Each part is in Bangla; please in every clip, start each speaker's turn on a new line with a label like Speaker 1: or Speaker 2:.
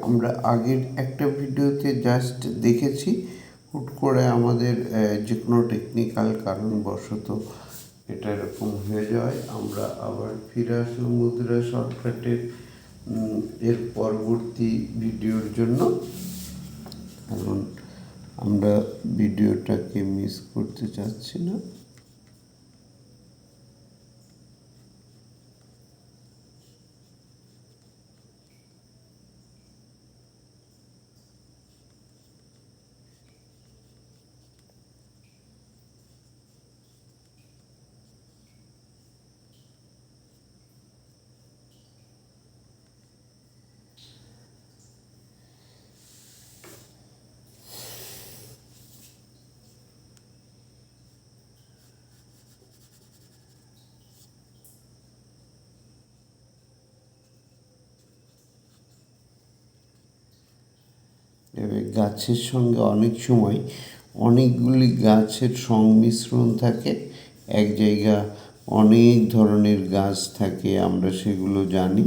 Speaker 1: আমরা আগের একটা ভিডিওতে জাস্ট দেখেছি হুট করে আমাদের যে কোনো টেকনিক্যাল কারণবশত এটা এরকম হয়ে যাওয়ায় আমরা আবার ফিরে আসলাম মুদ্রা শর্টকাটের এর পরবর্তী ভিডিওর জন্য। কারণ আমরা ভিডিওটাকে মিস করতে চাচ্ছি না। এবার গাছের সঙ্গে অনেক সময় অনেকগুলি গাছের সংমিশ্রণ থাকে, এক জায়গা অনেক ধরনের গাছ থাকে, আমরা সেগুলো জানি।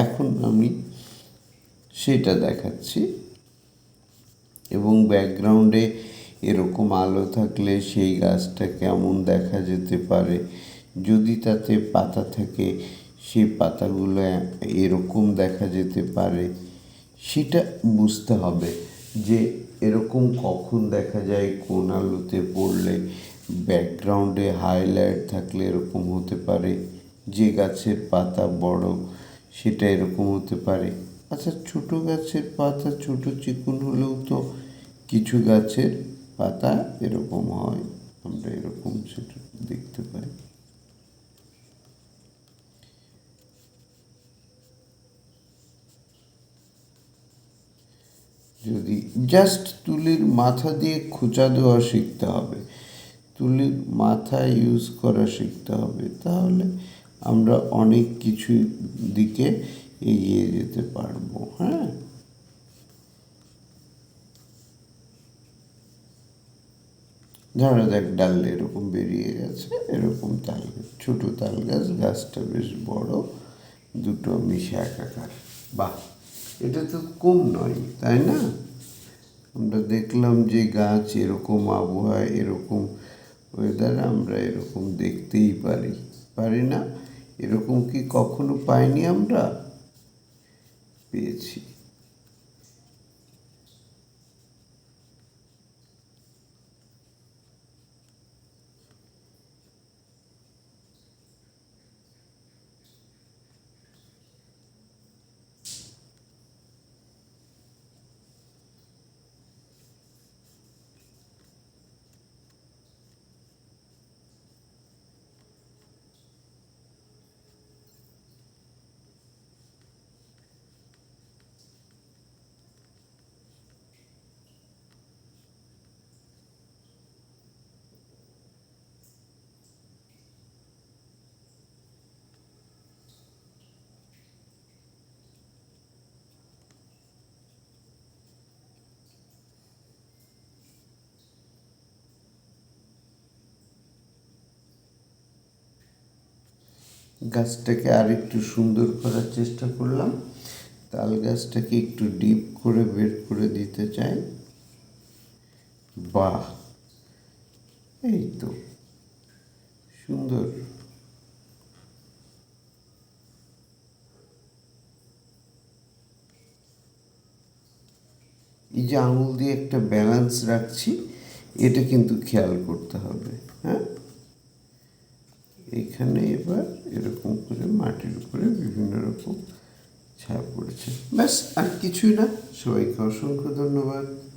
Speaker 1: এখন আমি সেটা দেখাচ্ছি এবং ব্যাকগ্রাউন্ডে এরকম আলো থাকলে সেই গাছটা কেমন দেখা যেতে পারে। যদি তাতে পাতা থাকে সেই পাতাগুলো এরকম দেখা যেতে পারে, সেটা বুঝতে হবে যে এরকম কখন দেখা যায়, কোন আলোতে পড়লে। ব্যাকগ্রাউন্ডে হাইলাইট থাকলে এরকম হতে পারে, যে গাছের পাতা বড় সেটা এরকম হতে পারে। আচ্ছা, ছোটো গাছের পাতা ছোটো চিকুন হলেও তো কিছু গাছের পাতা এরকম হয়, আমরা এরকম সেটা দেখতে পাই। যদি জাস্ট তুলির মাথা দিয়ে খোঁচা দেওয়া শিখতে হবে, তুলির মাথা ইউজ করা শিখতে হবে, তাহলে আমরা অনেক কিছু দিকে এগিয়ে যেতে পারবো। হ্যাঁ, ধরা যাক ডাল এরকম বেরিয়ে গেছে, এরকম তাল গাছ, ছোটো তাল গাছ, গাছটা বেশ বড়, দুটো মিশে একাকার। বাহ, এটা তো কম নয়, তাই না? আমরা দেখলাম যে গাছ এরকম আবহাওয়ায়, এরকম ওয়েদারে আমরা এরকম দেখতেই পারি, পারি না? এরকম কি কখনো পাইনি আমরা? পেয়েছি। গাছটাকে আর একটু সুন্দর করার চেষ্টা করলাম, তাল গাছটাকে একটু ডিপ করে বের করে দিতে চাই। বাহ, এই তো সুন্দর। এই যে আঙুল দিয়ে একটা ব্যালেন্স রাখছি, এটা কিন্তু খেয়াল করতে হবে। হ্যাঁ, এখানে এবার এরকম করে মাটির উপরে বিভিন্ন রকম ছায়া পড়েছে, ব্যাস, আর কিছুই না। সবাইকে অসংখ্য ধন্যবাদ।